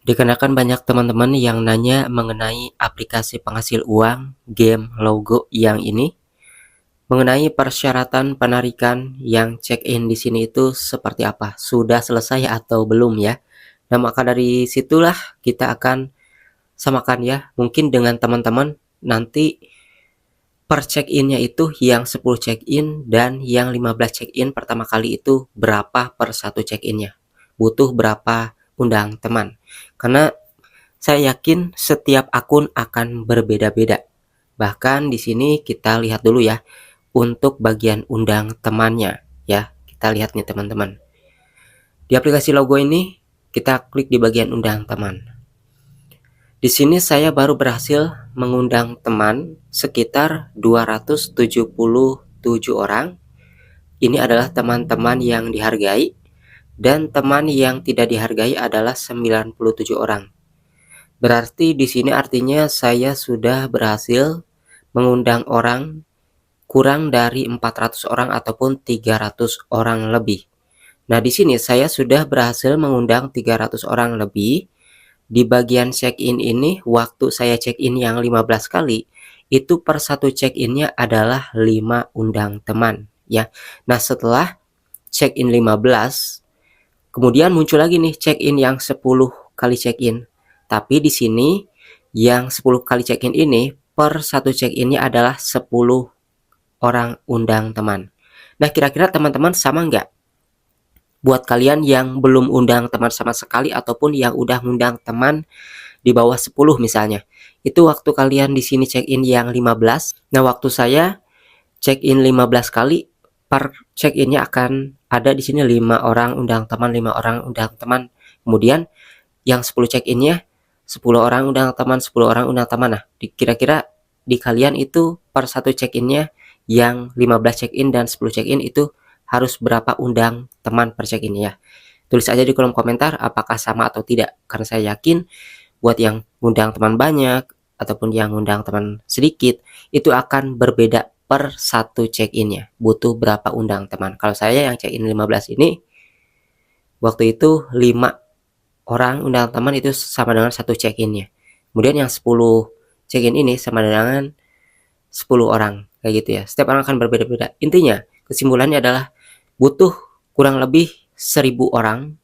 Dikarenakan banyak teman-teman yang nanya mengenai aplikasi penghasil uang, game, logo yang ini, mengenai persyaratan penarikan yang check-in di sini itu seperti apa? Sudah selesai atau belum ya? Nah, maka dari situlah kita akan samakan ya, mungkin dengan teman-teman nanti per check-in-nya itu yang 10 check-in dan yang 15 check-in pertama kali itu berapa per satu check-in-nya? Butuh berapa undang teman? Karena saya yakin setiap akun akan berbeda-beda. Bahkan di sini kita lihat dulu ya untuk bagian undang temannya ya. Kita lihat nih teman-teman. Di aplikasi logo ini kita klik di bagian undang teman. Di sini saya baru berhasil mengundang teman sekitar 277 orang. Ini adalah teman-teman yang dihargai dan teman yang tidak dihargai adalah 97 orang. Berarti di sini artinya saya sudah berhasil mengundang orang kurang dari 400 orang ataupun 300 orang lebih. Nah, di sini saya sudah berhasil mengundang 300 orang lebih. Di bagian check-in ini, waktu saya check-in yang 15 kali, itu per satu check-innya adalah 5 undang teman ya. Nah, setelah check-in 15, kemudian muncul lagi nih check-in yang 10 kali check-in. Tapi di sini yang 10 kali check-in ini per satu check-innya adalah 10 orang undang teman. Nah, kira-kira teman-teman sama nggak? Buat kalian yang belum undang teman sama sekali ataupun yang udah undang teman di bawah 10 misalnya. Itu waktu kalian di sini check-in yang 15. Nah, waktu saya check-in 15 kali, per check-innya akan ada di sini 5 orang undang teman, 5 orang undang teman. Kemudian yang 10 check-innya 10 orang undang teman, 10 orang undang teman. Nah, kira-kira di kalian itu per satu check-innya yang 15 check-in dan 10 check-in itu harus berapa undang teman per check-in ya. Tulis aja di kolom komentar apakah sama atau tidak. Karena saya yakin buat yang undang teman banyak ataupun yang undang teman sedikit itu akan berbeda per satu check-innya. Butuh berapa undang teman. Kalau saya yang check-in 15 ini waktu itu 5 orang undang teman itu sama dengan satu check-innya. Kemudian yang 10 check-in ini sama dengan 10 orang kayak gitu ya. Setiap orang akan berbeda-beda. Intinya kesimpulannya adalah butuh kurang lebih 1000 orang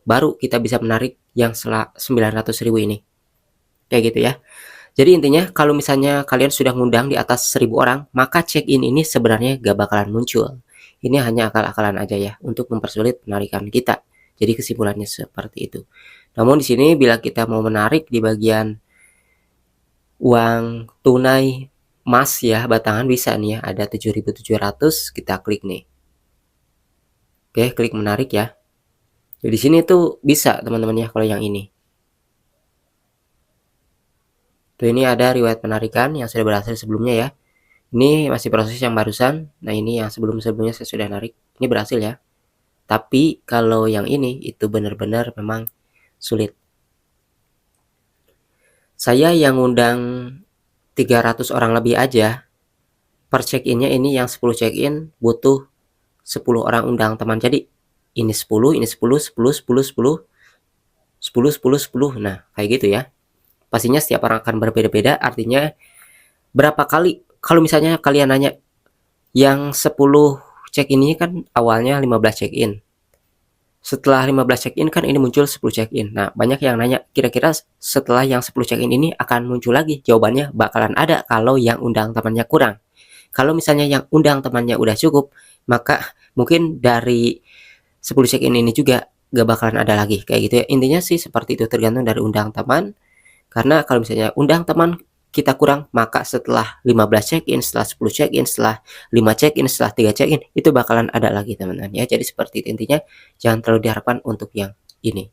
baru kita bisa menarik yang 900.000 ini. Kayak gitu ya. Jadi intinya kalau misalnya kalian sudah ngundang di atas 1000 orang, maka check-in ini sebenarnya gak bakalan muncul. Ini hanya akal-akalan aja ya untuk mempersulit penarikan kita. Jadi kesimpulannya seperti itu. Namun di sini bila kita mau menarik di bagian uang tunai emas ya, batangan bisa nih ya, ada 7.700, kita klik nih. Oke, klik menarik ya. Jadi di sini tuh bisa teman-teman ya kalau yang ini. Tuh ini ada riwayat penarikan yang sudah berhasil sebelumnya ya. Ini masih proses yang barusan. Nah, ini yang sebelum-sebelumnya saya sudah narik. Ini berhasil ya. Tapi kalau yang ini itu benar-benar memang sulit. Saya yang undang 300 orang lebih aja. Per check-innya ini yang 10 check-in butuh 10 orang undang teman. Jadi ini 10, ini 10, 10, 10, 10, 10, 10, 10. Nah, kayak gitu ya. Pastinya setiap orang akan berbeda-beda. Artinya berapa kali, kalau misalnya kalian nanya yang 10 check-in ini kan awalnya 15 check-in. Setelah 15 check-in kan ini muncul 10 check-in. Nah, banyak yang nanya kira-kira setelah yang 10 check-in ini akan muncul lagi. Jawabannya bakalan ada kalau yang undang temannya kurang. Kalau misalnya yang undang temannya udah cukup, maka mungkin dari 10 check-in ini juga gak bakalan ada lagi kayak gitu ya. Intinya sih seperti itu, tergantung dari undang teman. Karena kalau misalnya undang teman kita kurang, maka setelah 15 check-in, setelah 10 check-in, setelah 5 check-in, setelah 3 check-in, itu bakalan ada lagi teman-teman ya. Jadi seperti itu intinya, jangan terlalu diharapkan untuk yang ini.